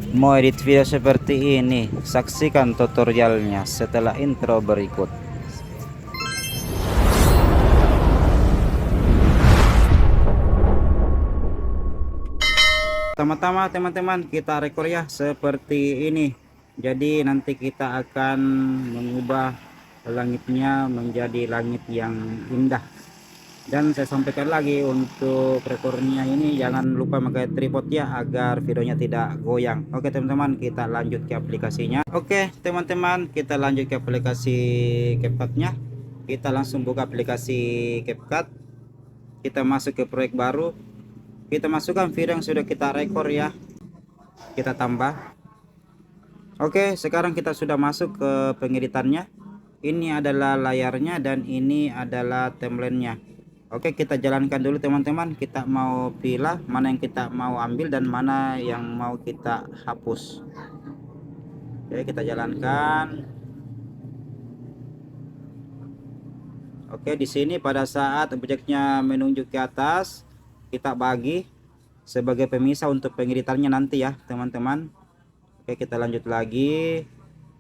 Mau edit video seperti ini? Saksikan tutorialnya setelah intro berikut. Pertama-tama teman-teman kita rekor ya seperti ini. Jadi nanti kita akan mengubah langitnya menjadi langit yang indah. Dan saya sampaikan lagi untuk rekornya ini jangan lupa pakai tripod ya agar videonya tidak goyang. Oke teman-teman, kita lanjut ke aplikasinya. Oke teman-teman, kita lanjut ke aplikasi CapCut-nya. Kita langsung buka aplikasi CapCut. Kita masuk ke proyek baru. Kita masukkan video yang sudah kita rekor ya. Kita tambah. Oke, sekarang kita sudah masuk ke pengeditannya. Ini adalah layarnya dan ini adalah timelinenya. Oke, kita jalankan dulu teman-teman. Kita mau pilih mana yang kita mau ambil dan mana yang mau kita hapus. Oke, kita jalankan. Oke, di sini pada saat objeknya menunjuk ke atas, kita bagi sebagai pemisah untuk pengeditannya nanti ya, teman-teman. Oke, kita lanjut lagi.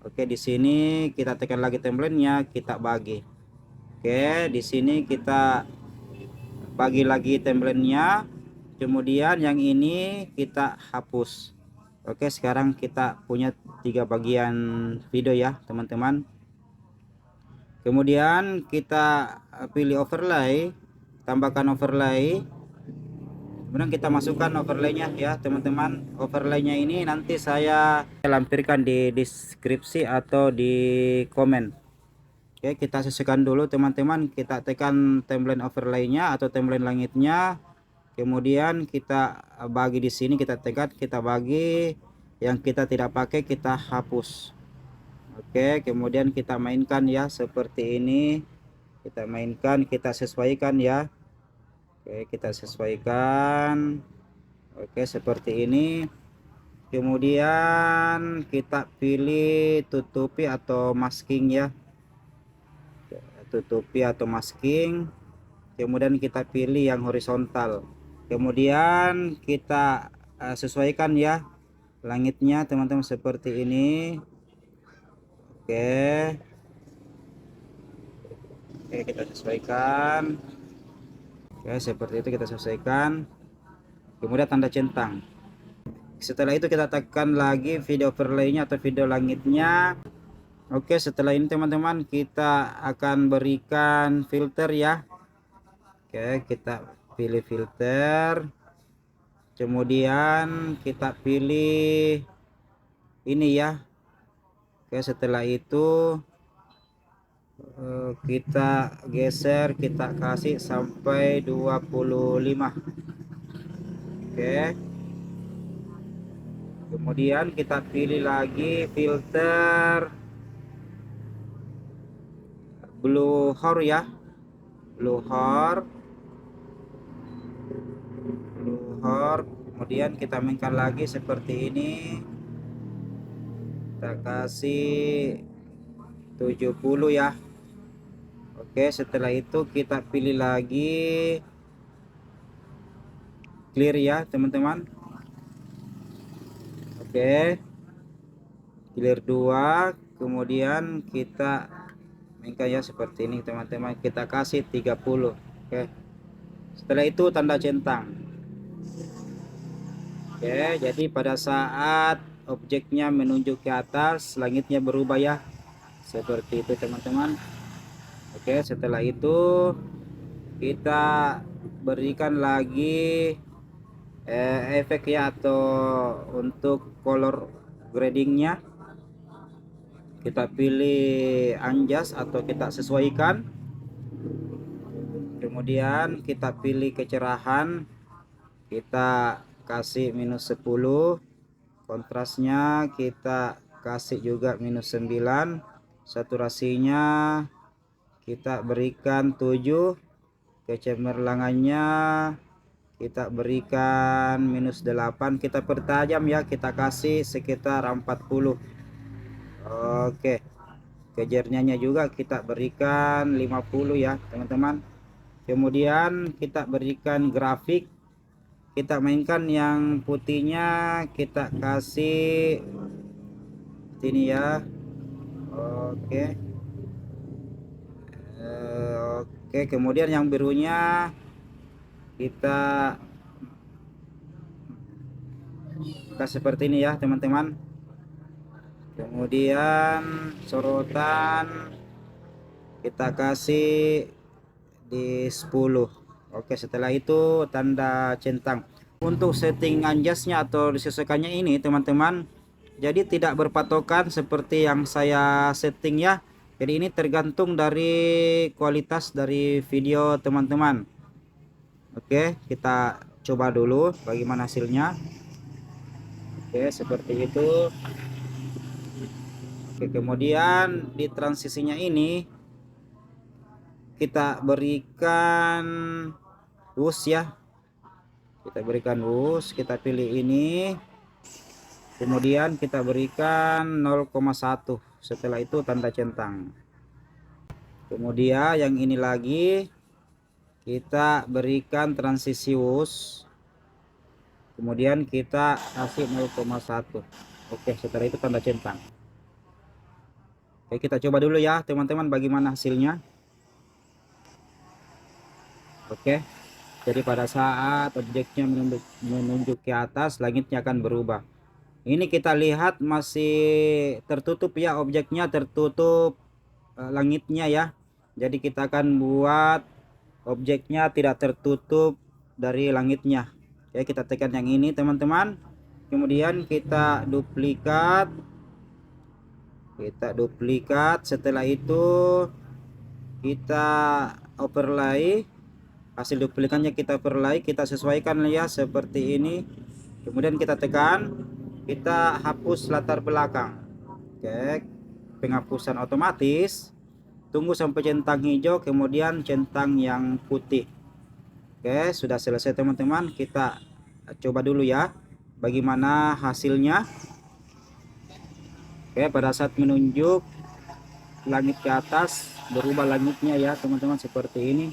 Oke, di sini kita tekan lagi template-nya, kita bagi. Oke, di sini kita bagi lagi template-nya. Kemudian yang ini kita hapus. Oke, sekarang kita punya 3 bagian video ya, teman-teman. Kemudian kita pilih overlay, tambahkan overlay. Kemudian kita masukkan overlaynya ya teman-teman. Overlaynya ini nanti saya lampirkan di deskripsi atau di komen. Oke, kita sesuaikan dulu teman-teman. Kita tekan template overlaynya atau template langitnya. Kemudian kita bagi di sini, kita tekan, kita bagi. Yang kita tidak pakai kita hapus. Oke, kemudian kita mainkan ya seperti ini. Kita mainkan, kita sesuaikan ya. Oke, kita sesuaikan. Oke, seperti ini. Kemudian kita pilih tutupi atau masking ya. Tutupi atau masking. Kemudian kita pilih yang horizontal. Kemudian kita sesuaikan ya langitnya teman-teman seperti ini. Oke. Oke, kita sesuaikan. Oke, seperti itu kita sesuaikan. Kemudian tanda centang. Setelah itu kita tekan lagi video overlaynya atau video langitnya. Oke, setelah ini teman-teman kita akan berikan filter ya. Oke, kita pilih filter. Kemudian kita pilih ini ya. Oke, setelah itu kita geser, kita kasih sampai 25. Oke. Kemudian kita pilih lagi filter blue hor ya. Blue hor. Kemudian kita mainkan lagi seperti ini. Kita kasih 70 ya. Oke, setelah itu kita pilih lagi clear ya teman-teman. Oke, clear 2. Kemudian kita mainkan ya seperti ini teman-teman. Kita kasih 30. Oke, setelah itu tanda centang. Oke, jadi pada saat objeknya menunjuk ke atas, langitnya berubah ya. Seperti itu teman-teman. Oke, setelah itu kita berikan lagi efek ya atau untuk color gradingnya. Kita pilih anjas atau kita sesuaikan. Kemudian kita pilih kecerahan. Kita kasih -10. Kontrasnya kita kasih juga -9. Saturasinya kita berikan 7. Kecemerlangannya kita berikan -8. Kita pertajam ya, kita kasih sekitar 40. Oke, kejernihnya juga kita berikan 50 ya teman-teman. Kemudian kita berikan grafik. kita mainkan yang putihnya, kita kasih ini ya. Oke. Oke, kemudian yang birunya kita kasih seperti ini ya teman-teman. Kemudian sorotan kita kasih di 10. Oke, setelah itu tanda centang. Untuk setting anjasnya atau disesuaikannya ini teman-teman, jadi tidak berpatokan seperti yang saya setting ya. Jadi ini tergantung dari kualitas dari video teman-teman. Oke, kita coba dulu bagaimana hasilnya. Oke, seperti itu. Oke, kemudian di transisinya ini kita berikan push ya. Kita berikan push, kita pilih ini. Kemudian kita berikan 0,1. Setelah itu tanda centang. Kemudian yang ini lagi kita berikan transisi push. Kemudian kita kasih 0,1. Oke, setelah itu tanda centang. Oke, kita coba dulu ya teman-teman bagaimana hasilnya. Oke, jadi pada saat objeknya menunjuk ke atas, langitnya akan berubah. Ini kita lihat masih tertutup ya, objeknya tertutup langitnya ya. Jadi kita akan buat objeknya tidak tertutup dari langitnya. Oke, kita tekan yang ini teman-teman. Kemudian kita duplikat. Setelah itu kita overlay. Hasil duplikatnya kita overlay, kita sesuaikan ya seperti ini. Kemudian kita tekan, kita hapus latar belakang. Oke, penghapusan otomatis. Tunggu sampai centang hijau, kemudian centang yang putih. Oke, sudah selesai teman-teman. Kita coba dulu ya bagaimana hasilnya. Oke, pada saat menunjuk langit ke atas, berubah langitnya ya teman-teman seperti ini.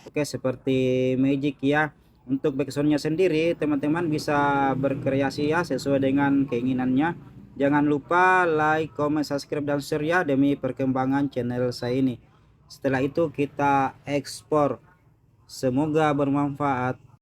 Oke, seperti magic ya. Untuk backsoundnya sendiri teman-teman bisa berkreasi ya sesuai dengan keinginannya. Jangan lupa like, comment, subscribe, dan share ya demi perkembangan channel saya ini. Setelah itu kita ekspor. Semoga bermanfaat.